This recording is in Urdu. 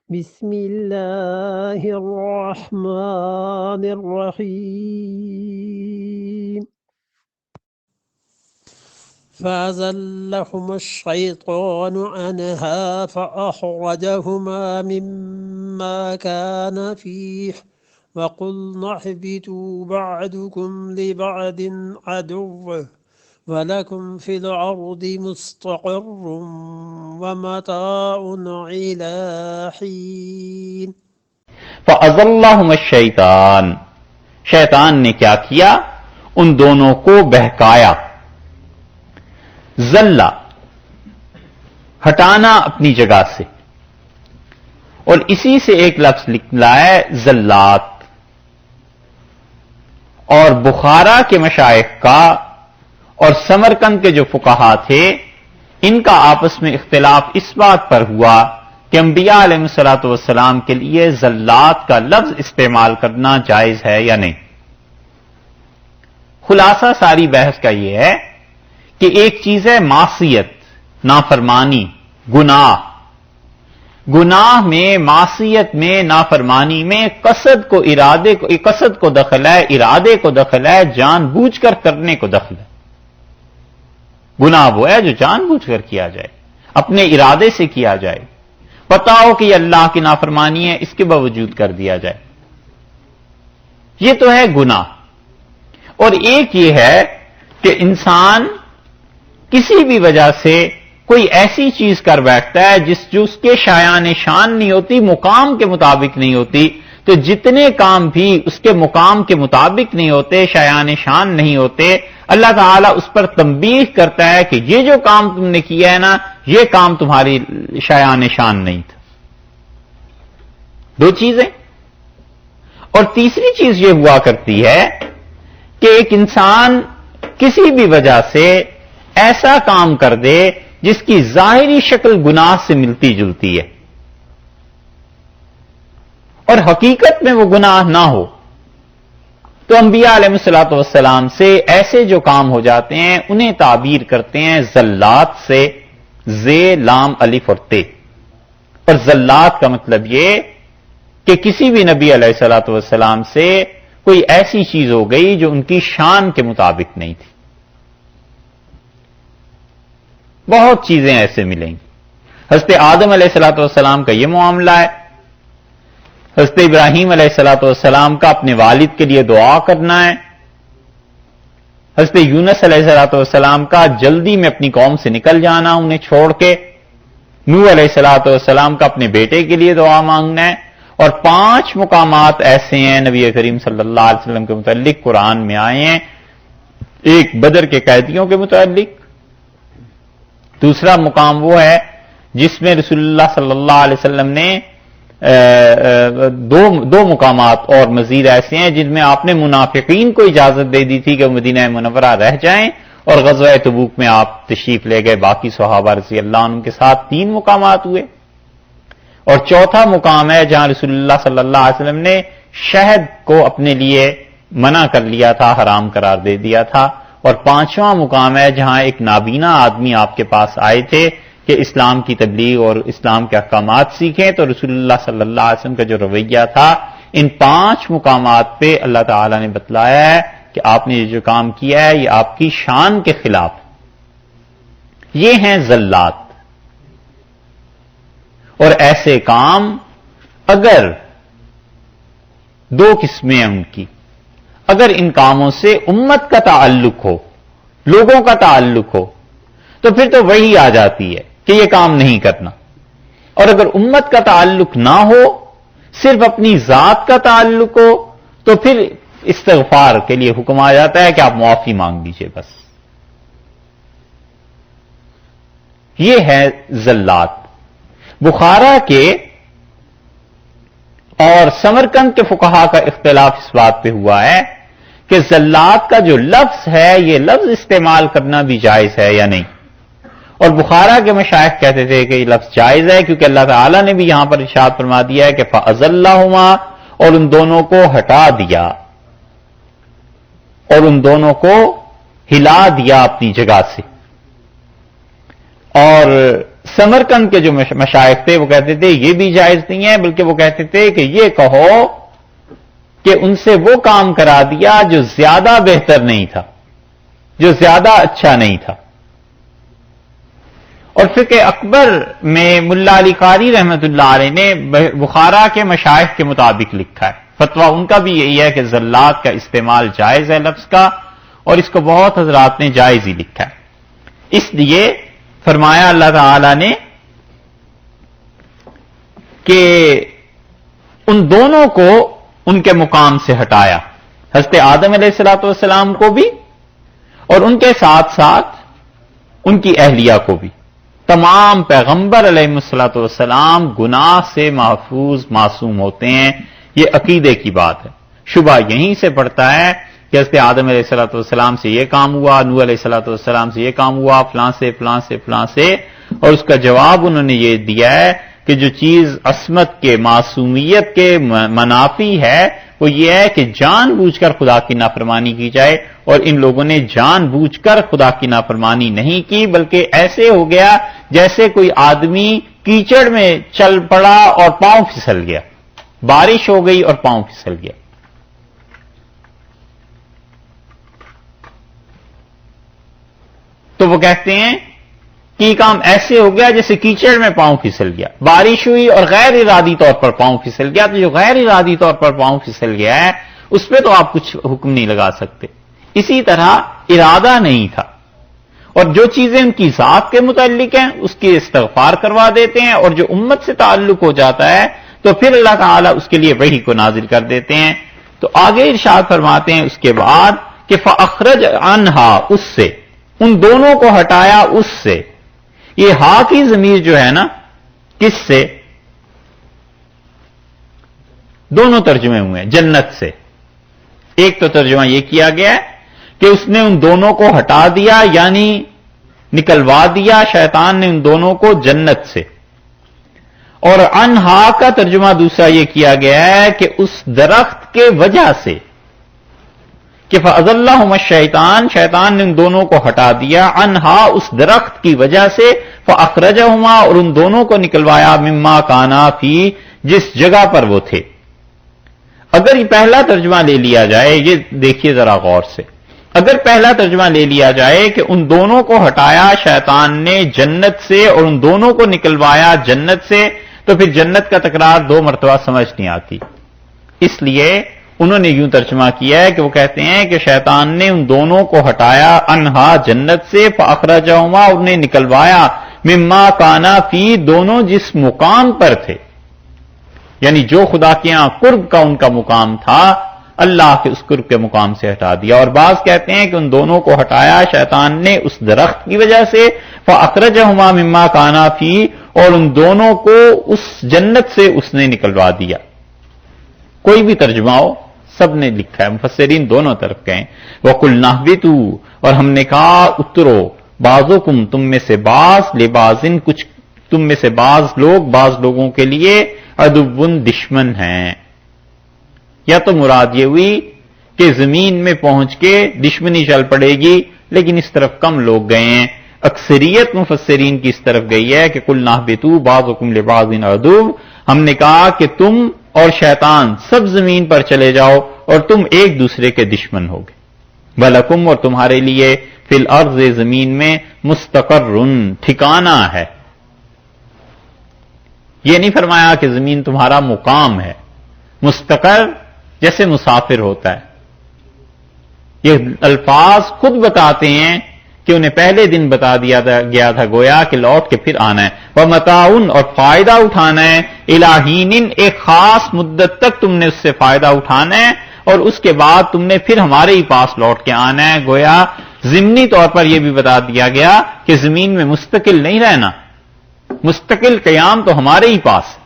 بسم الله الرحمن الرحيم فأزلهما الشيطان عنها فأخرجهما مما كان فيه وقلنا اهبطوا بعضكم لبعض عدو ولكم في الأرض مستقر ومتاع إلى حين فَأَزَلَّهُمَا الشَّيْطَانُ شیطان نے کیا کیا؟ ان دونوں کو بہکایا. زلہ ہٹانا اپنی جگہ سے، اور اسی سے ایک لفظ نکلا ہے زلات. اور بخارا کے مشائخ کا اور سمرقند کے جو فقہا تھے ان کا آپس میں اختلاف اس بات پر ہوا کہ انبیاء علیہ الصلوۃ والسلام کے لیے زلات کا لفظ استعمال کرنا جائز ہے یا نہیں. خلاصہ ساری بحث کا یہ ہے کہ ایک چیز ہے معصیت، نافرمانی، گناہ. گناہ میں، معصیت میں، نافرمانی میں قصد کو دخل ہے، ارادے کو دخل ہے، جان بوجھ کر کرنے کو دخل ہے. گناہ وہ ہے جو جان بوجھ کر کیا جائے، اپنے ارادے سے کیا جائے، پتا ہو کہ یہ اللہ کی نافرمانی ہے، اس کے باوجود کر دیا جائے. یہ تو ہے گناہ. اور ایک یہ ہے کہ انسان کسی بھی وجہ سے کوئی ایسی چیز کر بیٹھتا ہے جو اس کے شایان شان نہیں ہوتی، مقام کے مطابق نہیں ہوتی. تو جتنے کام بھی اس کے مقام کے مطابق نہیں ہوتے، شایان شان نہیں ہوتے، اللہ تعالیٰ اس پر تنبیہ کرتا ہے کہ یہ جو کام تم نے کیا ہے نا، یہ کام تمہاری شایان شان نہیں تھا. دو چیزیں. اور تیسری چیز یہ ہوا کرتی ہے کہ ایک انسان کسی بھی وجہ سے ایسا کام کر دے جس کی ظاہری شکل گناہ سے ملتی جلتی ہے اور حقیقت میں وہ گناہ نہ ہو. تو انبیاء علیہ الصلوۃ والسلام سے ایسے جو کام ہو جاتے ہیں انہیں تعبیر کرتے ہیں زلات سے، زے، لام، الف اور تے. اور زلات کا مطلب یہ کہ کسی بھی نبی علیہ الصلوۃ والسلام سے کوئی ایسی چیز ہو گئی جو ان کی شان کے مطابق نہیں تھی. بہت چیزیں ایسے ملیں گی. حضرت آدم علیہ الصلوۃ والسلام کا یہ معاملہ ہے. حضرت ابراہیم علیہ الصلوۃ والسلام کا اپنے والد کے لیے دعا کرنا ہے. حضرت یونس علیہ الصلوۃ والسلام کا جلدی میں اپنی قوم سے نکل جانا انہیں چھوڑ کے. نوح علیہ الصلوۃ والسلام کا اپنے بیٹے کے لیے دعا مانگنا ہے. اور 5 مقامات ایسے ہیں نبی کریم صلی اللہ علیہ وسلم کے متعلق قرآن میں آئے ہیں. ایک بدر کے قیدیوں کے متعلق، دوسرا مقام وہ ہے جس میں رسول اللہ صلی اللہ علیہ وسلم نے دو مقامات اور مزید ایسے ہیں جن میں آپ نے منافقین کو اجازت دے دی تھی کہ وہ مدینہ منورہ رہ جائیں، اور غزوہ تبوک میں آپ تشریف لے گئے باقی صحابہ رضی اللہ عنہ کے ساتھ. 3 مقامات ہوئے. اور چوتھا مقام ہے جہاں رسول اللہ صلی اللہ علیہ وسلم نے شہد کو اپنے لیے منع کر لیا تھا، حرام قرار دے دیا تھا. اور 5واں مقام ہے جہاں ایک نابینا آدمی آپ کے پاس آئے تھے کہ اسلام کی تبلیغ اور اسلام کے احکامات سیکھیں. تو رسول اللہ صلی اللہ علیہ وسلم کا جو رویہ تھا ان 5 مقامات پہ اللہ تعالیٰ نے بتلایا ہے کہ آپ نے یہ جو کام کیا ہے یہ آپ کی شان کے خلاف. یہ ہیں زلات. اور ایسے کام اگر 2 قسمیں ہیں ان کی. اگر ان کاموں سے امت کا تعلق ہو، لوگوں کا تعلق ہو، تو پھر تو وہی آ جاتی ہے کہ یہ کام نہیں کرنا. اور اگر امت کا تعلق نہ ہو، صرف اپنی ذات کا تعلق ہو، تو پھر استغفار کے لیے حکم آ جاتا ہے کہ آپ معافی مانگ لیجئے بس. یہ ہے زلات. بخارا کے اور سمرقند کے فقہا کا اختلاف اس بات پہ ہوا ہے کہ زلات کا جو لفظ ہے یہ لفظ استعمال کرنا بھی جائز ہے یا نہیں. اور بخارا کے مشائخ کہتے تھے کہ یہ لفظ جائز ہے کیونکہ اللہ تعالیٰ نے بھی یہاں پر ارشاد فرما دیا ہے کہ فَأَزَلَّهُمَا، اور ان دونوں کو ہٹا دیا اور ان دونوں کو ہلا دیا اپنی جگہ سے. اور سمرقند کے جو مشائخ تھے وہ کہتے تھے یہ بھی جائز نہیں ہے، بلکہ وہ کہتے تھے کہ یہ کہو کہ ان سے وہ کام کرا دیا جو زیادہ بہتر نہیں تھا، جو زیادہ اچھا نہیں تھا۔ اور فقہ اکبر میں ملا علی قاری رحمت اللہ علیہ نے بخارا کے مشائخ کے مطابق لکھا ہے، فتویٰ ان کا بھی یہی ہے کہ زلات کا استعمال جائز ہے لفظ کا، اور اس کو بہت حضرات نے جائز ہی لکھا ہے۔ اس لیے فرمایا اللہ تعالی نے کہ ان دونوں کو ان کے مقام سے ہٹایا، حضرت آدم علیہ الصلوۃ والسلام کو بھی اور ان کے ساتھ ساتھ ان کی اہلیہ کو بھی۔ تمام پیغمبر علیہ الصلوۃ والسلام گناہ سے محفوظ معصوم ہوتے ہیں، یہ عقیدے کی بات ہے۔ شبہ یہیں سے پڑتا ہے کہ حضرت آدم علیہ الصلوۃ والسلام سے یہ کام ہوا، نوح علیہ الصلوۃ والسلام سے یہ کام ہوا، فلاں سے فلاں سے فلاں سے، اور اس کا جواب انہوں نے یہ دیا ہے کہ جو چیز عصمت کے معصومیت کے منافی ہے وہ یہ ہے کہ جان بوجھ کر خدا کی نافرمانی کی جائے، اور ان لوگوں نے جان بوجھ کر خدا کی نافرمانی نہیں کی، بلکہ ایسے ہو گیا جیسے کوئی آدمی کیچڑ میں چل پڑا اور پاؤں پھسل گیا، بارش ہو گئی اور پاؤں پھسل گیا۔ تو وہ کہتے ہیں کہ یہ کام ایسے ہو گیا جیسے کیچڑ میں پاؤں پھسل گیا، بارش ہوئی اور غیر ارادی طور پر پاؤں پھسل گیا، تو جو غیر ارادی طور پر پاؤں پھسل گیا ہے اس پہ تو آپ کچھ حکم نہیں لگا سکتے۔ اسی طرح ارادہ نہیں تھا، اور جو چیزیں ان کی ذات کے متعلق ہیں اس کی استغفار کروا دیتے ہیں، اور جو امت سے تعلق ہو جاتا ہے تو پھر اللہ تعالیٰ اس کے لیے وحی کو نازل کر دیتے ہیں۔ تو آگے ارشاد فرماتے ہیں اس کے بعد کہ فَأَخْرَجَ عَنْهَا، اس سے، ان دونوں کو ہٹایا اس سے۔ یہ ہا کی ضمیر جو ہے نا، کس سے؟ دونوں ترجمے ہوئے ہیں، جنت سے۔ ایک تو ترجمہ یہ کیا گیا ہے کہ اس نے ان دونوں کو ہٹا دیا، یعنی نکلوا دیا شیطان نے ان دونوں کو جنت سے۔ اور انہا کا ترجمہ دوسرا یہ کیا گیا ہے کہ اس درخت کے وجہ سے، کہ فَأَضَلَّهُمَا الشَّيْطَانُ، شیطان نے ان دونوں کو ہٹا دیا، انہا اس درخت کی وجہ سے، فَأَخْرَجَهُمَا، اور ان دونوں کو نکلوایا، مِمَّا كَانَا فِيهِ، جس جگہ پر وہ تھے۔ اگر یہ پہلا ترجمہ لے لیا جائے، یہ دیکھیے ذرا غور سے، اگر پہلا ترجمہ لے لیا جائے کہ ان دونوں کو ہٹایا شیطان نے جنت سے اور ان دونوں کو نکلوایا جنت سے، تو پھر جنت کا تکرار دو مرتبہ سمجھ نہیں آتی، اس لیے انہوں نے یوں ترجمہ کیا ہے کہ وہ کہتے ہیں کہ شیطان نے ان دونوں کو ہٹایا انہا جنت سے، فَأَخْرَجَهُمَا، انہیں نکلوایا، مِمَّا كَانَا فِيهِ، دونوں جس مقام پر تھے، یعنی جو خدا کے ہاں قرب کا ان کا مقام تھا، اللہ کے اس قرب کے مقام سے ہٹا دیا۔ اور بعض کہتے ہیں کہ ان دونوں کو ہٹایا شیطان نے اس درخت کی وجہ سے، فَأَخْرَجَهُمَا مِمَّا كَانَا فِيهِ، اور ان دونوں کو اس جنت سے اس نے نکلوا دیا۔ کوئی بھی ترجمہ ہو، سب نے لکھا ہے، مفسرین دونوں طرف گئے۔ وَقُلْنَا اهْبِطُوا، اور ہم نے کہا اترو، بعضکم، تم میں سے بعض، لبعضٍ، کچھ تم میں سے بعض لوگ بعض لوگوں کے لیے، عدو، دشمن ہیں۔ یا تو مراد یہ ہوئی کہ زمین میں پہنچ کے دشمنی چل پڑے گی، لیکن اس طرف کم لوگ گئے ہیں۔ اکثریت مفسرین کی اس طرف گئی ہے کہ قُلْنَا اهْبِطُوا بَعْضُكُمْ لِبَعْضٍ عَدُوٌّ، ہم نے کہا کہ تم اور شیطان سب زمین پر چلے جاؤ اور تم ایک دوسرے کے دشمن ہوگے۔ وَلَكُمْ، اور تمہارے لیے، فِي الْأَرْضِ، زمین میں، مُسْتَقَرٌّ، ٹھکانہ ہے۔ یہ نہیں فرمایا کہ زمین تمہارا مقام ہے، مستقر جیسے مسافر ہوتا ہے۔ یہ الفاظ خود بتاتے ہیں کہ انہیں پہلے دن بتا دیا گیا تھا گویا کہ لوٹ کے پھر آنا ہے۔ وَمَتَاعٌ، اور فائدہ اٹھانا ہے، إِلَىٰ حِینٍ، ایک خاص مدت تک تم نے اس سے فائدہ اٹھانا ہے، اور اس کے بعد تم نے پھر ہمارے ہی پاس لوٹ کے آنا ہے۔ گویا ضمنی طور پر یہ بھی بتا دیا گیا کہ زمین میں مستقل نہیں رہنا، مستقل قیام تو ہمارے ہی پاس ہے۔